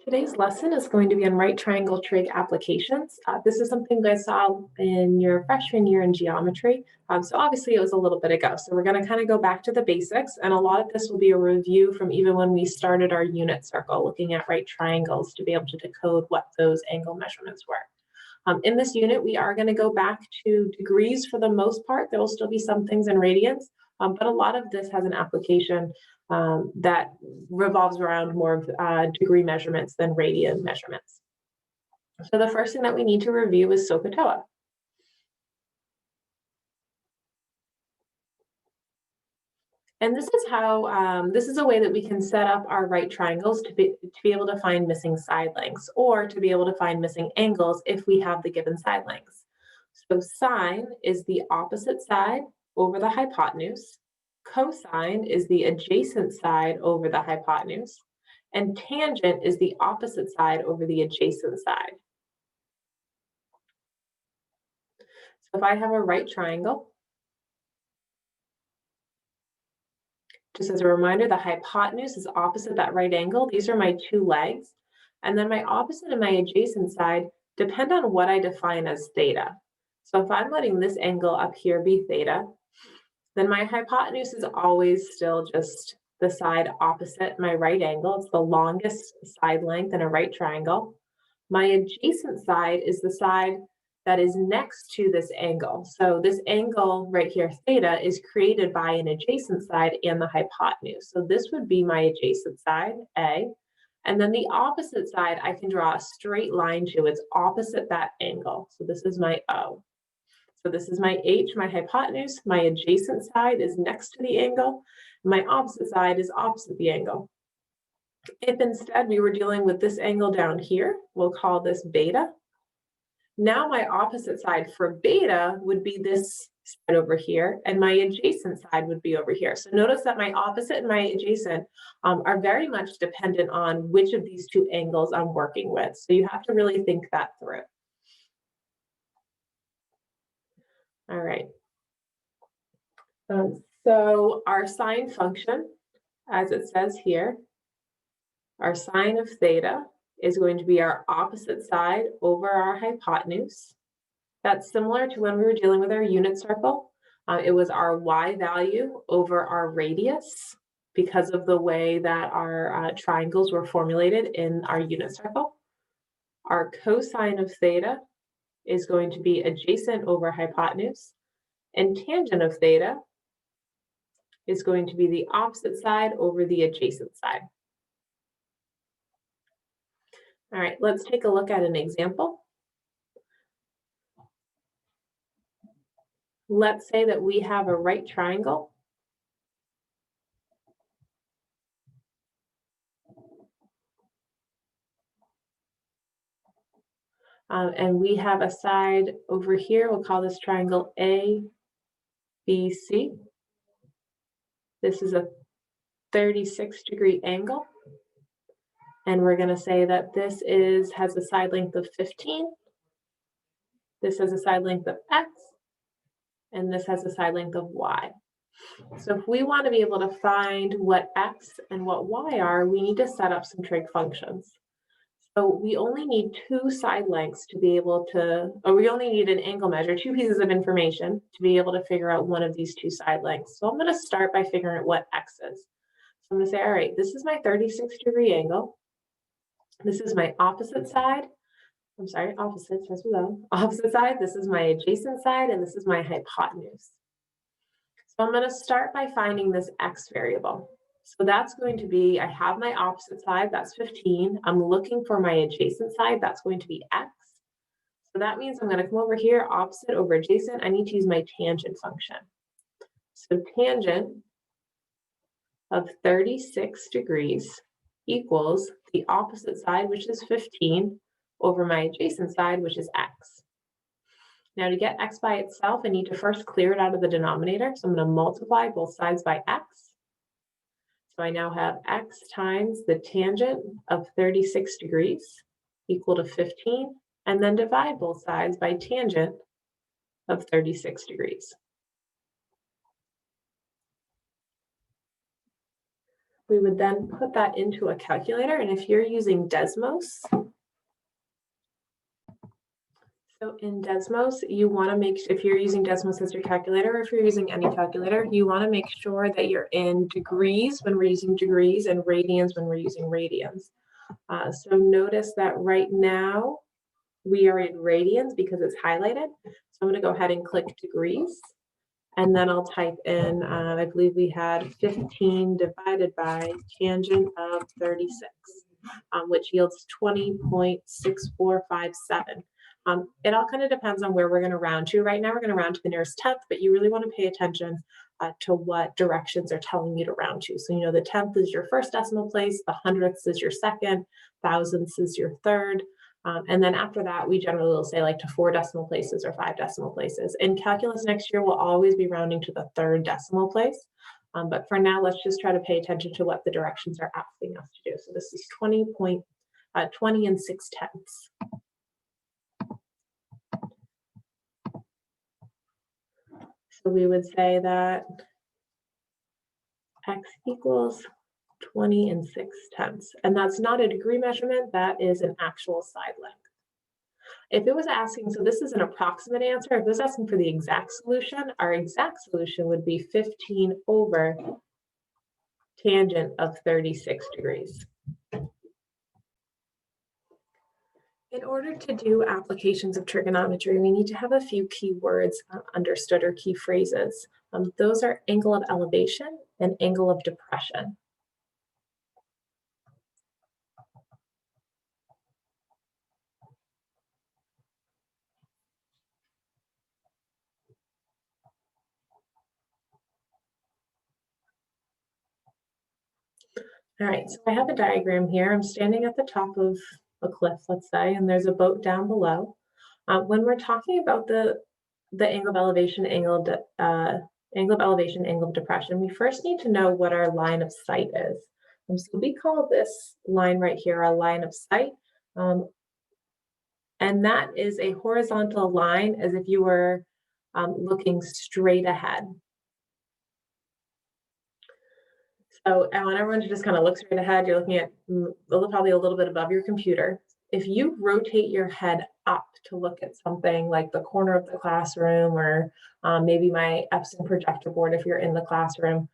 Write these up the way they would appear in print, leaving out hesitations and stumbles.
Today's lesson is going to be on right triangle trig applications. This is something you guys saw in your freshman year in geometry. So obviously it was a little bit ago. So we're going to kind of go back to the basics, and a lot of this will be a review from even when we started our unit circle, looking at right triangles to be able to decode what those angle measurements were. In this unit, we are going to go back to degrees for the most part. There will still be some things in radians, but a lot of this has an application that revolves around more of degree measurements than radian measurements. So the first thing that we need to review is SOHCAHTOA. And this is how, this is a way that we can set up our right triangles to be able to find missing side lengths, or to be able to find missing angles if we have the given side lengths. So sine is the opposite side over the hypotenuse. Cosine is the adjacent side over the hypotenuse. And tangent is the opposite side over the adjacent side. So if I have a right triangle, just as a reminder, the hypotenuse is opposite that right angle. These are my two legs. And then my opposite and my adjacent side depend on what I define as theta. So if I'm letting this angle up here be theta, then my hypotenuse is always still just the side opposite my right angle. It's the longest side length in a right triangle. My adjacent side is the side that is next to this angle. So this angle right here, theta, is created by an adjacent side and the hypotenuse. So this would be my adjacent side, A. And then the opposite side, I can draw a straight line to. It's opposite that angle. So this is my O. So this is my H, my hypotenuse. My adjacent side is next to the angle. My opposite side is opposite the angle. If instead we were dealing with this angle down here, we'll call this beta. Now my opposite side for beta would be this side over here, and my adjacent side would be over here. So notice that my opposite and my adjacent are very much dependent on which of these two angles I'm working with. So you have to really think that through. All right. So our sine function, as it says here, our sine of theta is going to be our opposite side over our hypotenuse. That's similar to when we were dealing with our unit circle. It was our y value over our radius because of the way that our triangles were formulated in our unit circle. Our cosine of theta is going to be adjacent over hypotenuse, and tangent of theta is going to be the opposite side over the adjacent side. All right, let's take a look at an example. Let's say that we have a right triangle. And we have a side over here. We'll call this triangle A, B, C. This is a 36-degree angle. And we're going to say that this has a side length of 15. This has a side length of X. And this has a side length of Y. So if we want to be able to find what X and what Y are, we need to set up some trig functions. So we only need two side lengths to be able to, or we only need an angle measure, two pieces of information to be able to figure out one of these two side lengths. So I'm going to start by figuring out what X is. So I'm going to say, all right, this is my 36-degree angle. This is my opposite side. I'm sorry, opposite, starts with O. Opposite side, this is my adjacent side, and this is my hypotenuse. So I'm going to start by finding this X variable. So that's going to be, I have my opposite side, that's 15. I'm looking for my adjacent side, that's going to be X. So that means I'm going to come over here, opposite over adjacent. I need to use my tangent function. So tangent of 36 degrees equals the opposite side, which is 15, over my adjacent side, which is X. Now to get X by itself, I need to first clear it out of the denominator. So I'm going to multiply both sides by X. So I now have X times the tangent of 36 degrees equal to 15, and then divide both sides by tangent of 36 degrees. We would then put that into a calculator, and if you're using Desmos, so in Desmos, you want to make, if you're using Desmos as your calculator, or if you're using any calculator, you want to make sure that you're in degrees when we're using degrees and radians when we're using radians. So notice that right now we are in radians because it's highlighted. So I'm going to go ahead and click degrees, and then I'll type in, I believe we had 15 divided by tangent of 36, which yields 20.6457. It all kind of depends on where we're going to round to. Right now we're going to round to the nearest tenth, but you really want to pay attention to what directions are telling you to round to. So you know the tenth is your first decimal place, the hundredths is your second, thousandths is your third. And then after that, we generally will say like to 4 decimal places or 5 decimal places. In calculus next year, we'll always be rounding to the 3rd decimal place. But for now, let's just try to pay attention to what the directions are asking us to do. So this is 20 and 6/10. So we would say that x equals 20 and 6/10. And that's not a degree measurement, that is an actual side length. If it was asking, so this is an approximate answer, if it was asking for the exact solution, our exact solution would be 15 over tangent of 36 degrees. In order to do applications of trigonometry, we need to have a few key words understood, or key phrases. Those are angle of elevation and angle of depression. All right, so I have a diagram here. I'm standing at the top of a cliff, let's say, and there's a boat down below. When we're talking about the angle of elevation, angle of depression, we first need to know what our line of sight is. So we call this line right here a line of sight. And that is a horizontal line, as if you were looking straight ahead. So I want everyone to just kind of look straight ahead. You're looking at probably a little bit above your computer. If you rotate your head up to look at something like the corner of the classroom, or maybe my Epson projector board if you're in the classroom,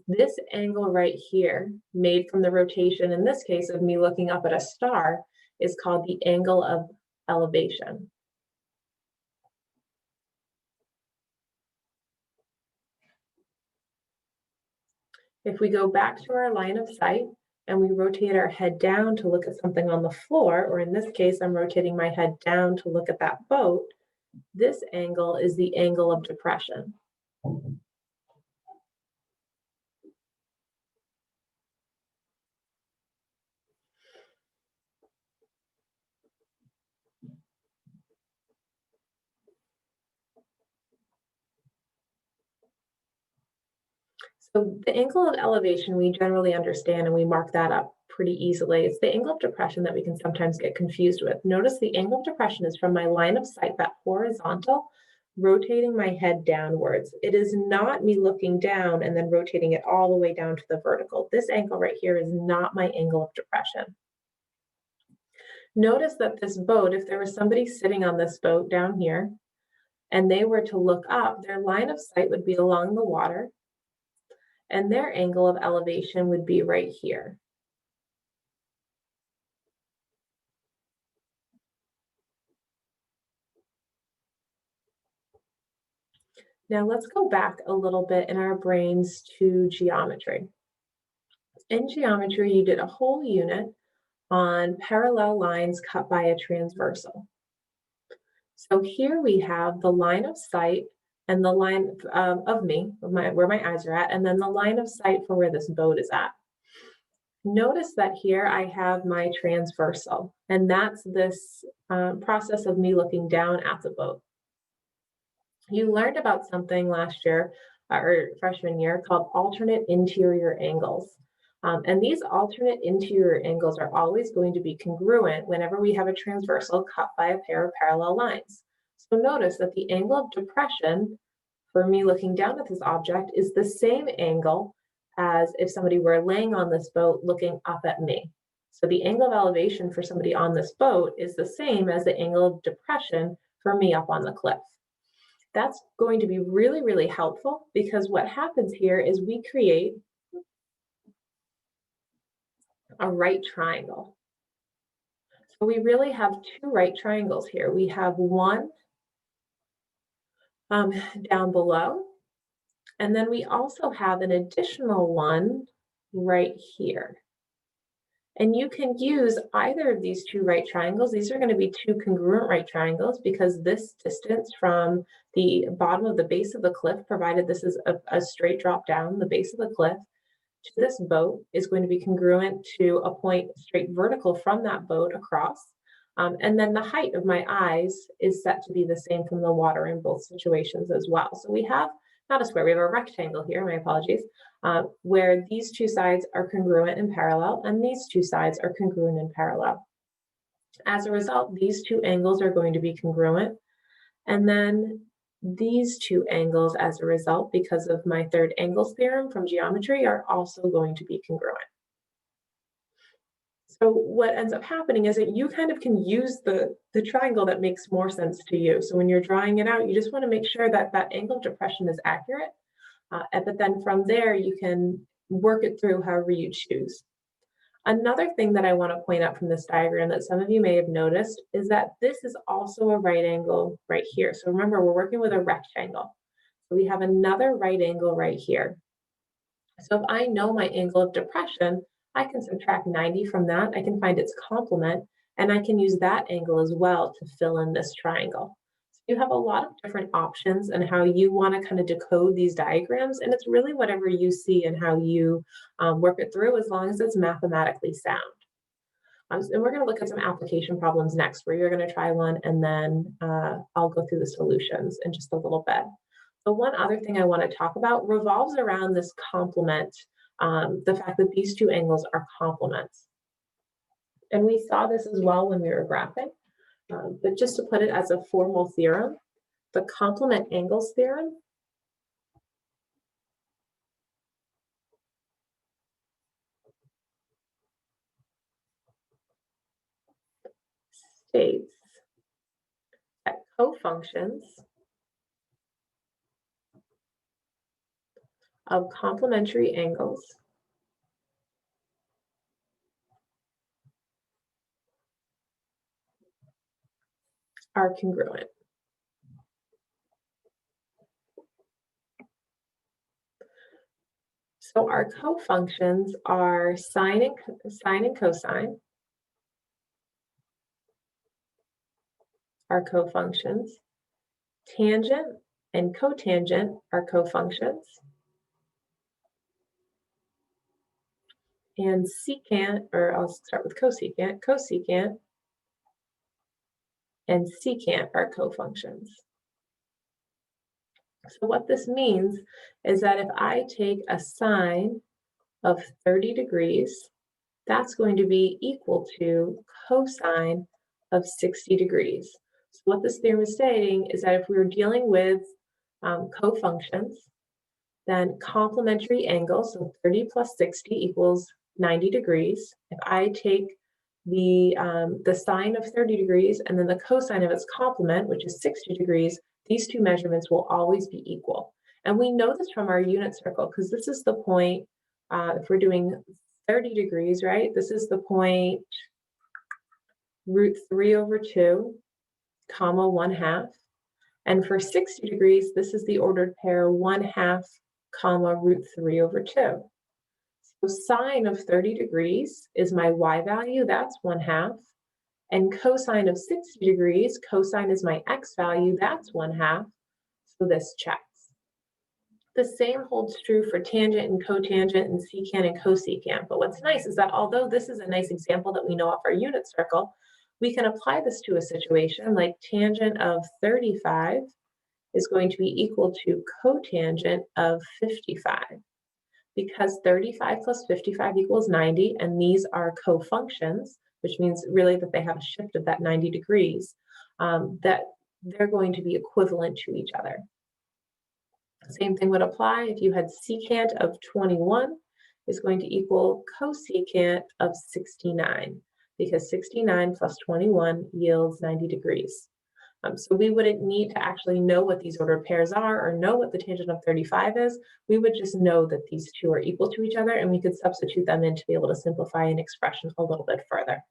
this angle right here, made from the rotation, in this case of me looking up at a star, is called the angle of elevation. If we go back to our line of sight and we rotate our head down to look at something on the floor, or in this case, I'm rotating my head down to look at that boat, this angle is the angle of depression. So the angle of elevation, we generally understand and we mark that up pretty easily. It's the angle of depression that we can sometimes get confused with. Notice the angle of depression is from my line of sight, that horizontal, rotating my head downwards. It is not me looking down and then rotating it all the way down to the vertical. This angle right here is not my angle of depression. Notice that this boat, if there was somebody sitting on this boat down here and they were to look up, their line of sight would be along the water, and their angle of elevation would be right here. Now let's go back a little bit in our brains to geometry. In geometry, you did a whole unit on parallel lines cut by a transversal. So here we have the line of sight and the line of me, where my eyes are at, and then the line of sight for where this boat is at. Notice that here I have my transversal, and that's this process of me looking down at the boat. You learned about something last year, or freshman year, called alternate interior angles. And these alternate interior angles are always going to be congruent whenever we have a transversal cut by a pair of parallel lines. So notice that the angle of depression for me looking down at this object is the same angle as if somebody were laying on this boat looking up at me. So the angle of elevation for somebody on this boat is the same as the angle of depression for me up on the cliff. That's going to be really, really helpful because what happens here is we create a right triangle. So we really have two right triangles here. We have one down below, and then we also have an additional one right here. And you can use either of these two right triangles. These are going to be two congruent right triangles because this distance from the bottom of the base of the cliff, provided this is a straight drop down the base of the cliff, to this boat is going to be congruent to a point straight vertical from that boat across. And then the height of my eyes is set to be the same from the water in both situations as well. So we have not a square, we have a rectangle here, my apologies, where these two sides are congruent and parallel, and these two sides are congruent and parallel. As a result, these two angles are going to be congruent. And then these two angles, as a result, because of my third angles theorem from geometry, are also going to be congruent. So what ends up happening is that you kind of can use the triangle that makes more sense to you. So when you're drawing it out, you just want to make sure that that angle of depression is accurate. But then from there, you can work it through however you choose. Another thing that I want to point out from this diagram that some of you may have noticed is that this is also a right angle right here. So remember, we're working with a rectangle. So we have another right angle right here. So if I know my angle of depression, I can subtract 90 from that. I can find its complement, and I can use that angle as well to fill in this triangle. So you have a lot of different options and how you want to kind of decode these diagrams, and it's really whatever you see and how you work it through, as long as it's mathematically sound. And we're going to look at some application problems next, where you're going to try one, and then I'll go through the solutions in just a little bit. The one other thing I want to talk about revolves around this complement, the fact that these two angles are complements. And we saw this as well when we were graphing, but just to put it as a formal theorem, the complement angles theorem states that cofunctions of complementary angles are congruent. So our cofunctions are sine and cosine are cofunctions. Tangent and cotangent are cofunctions. And secant, or I'll start with cosecant and secant are cofunctions. So what this means is that if I take a sine of 30 degrees, that's going to be equal to cosine of 60 degrees. So what this theorem is stating is that if we were dealing with cofunctions, then complementary angles, so 30 plus 60 equals 90 degrees. If I take the sine of 30 degrees and then the cosine of its complement, which is 60 degrees, these two measurements will always be equal. And we know this from our unit circle, because this is the point, if we're doing 30 degrees, right? This is the point root 3 over 2, comma 1/2. And for 60 degrees, this is the ordered pair 1/2, comma root 3 over 2. So sine of 30 degrees is my y value, that's 1/2. And cosine of 60 degrees, cosine is my x value, that's 1/2. So this checks. The same holds true for tangent and cotangent and secant and cosecant. But what's nice is that although this is a nice example that we know off our unit circle, we can apply this to a situation like tangent of 35 is going to be equal to cotangent of 55. Because 35 plus 55 equals 90, and these are cofunctions, which means really that they have a shift of that 90 degrees, that they're going to be equivalent to each other. Same thing would apply if you had secant of 21 is going to equal cosecant of 69, because 69 plus 21 yields 90 degrees. So we wouldn't need to actually know what these ordered pairs are or know what the tangent of 35 is. We would just know that these two are equal to each other, and we could substitute them in to be able to simplify an expression a little bit further.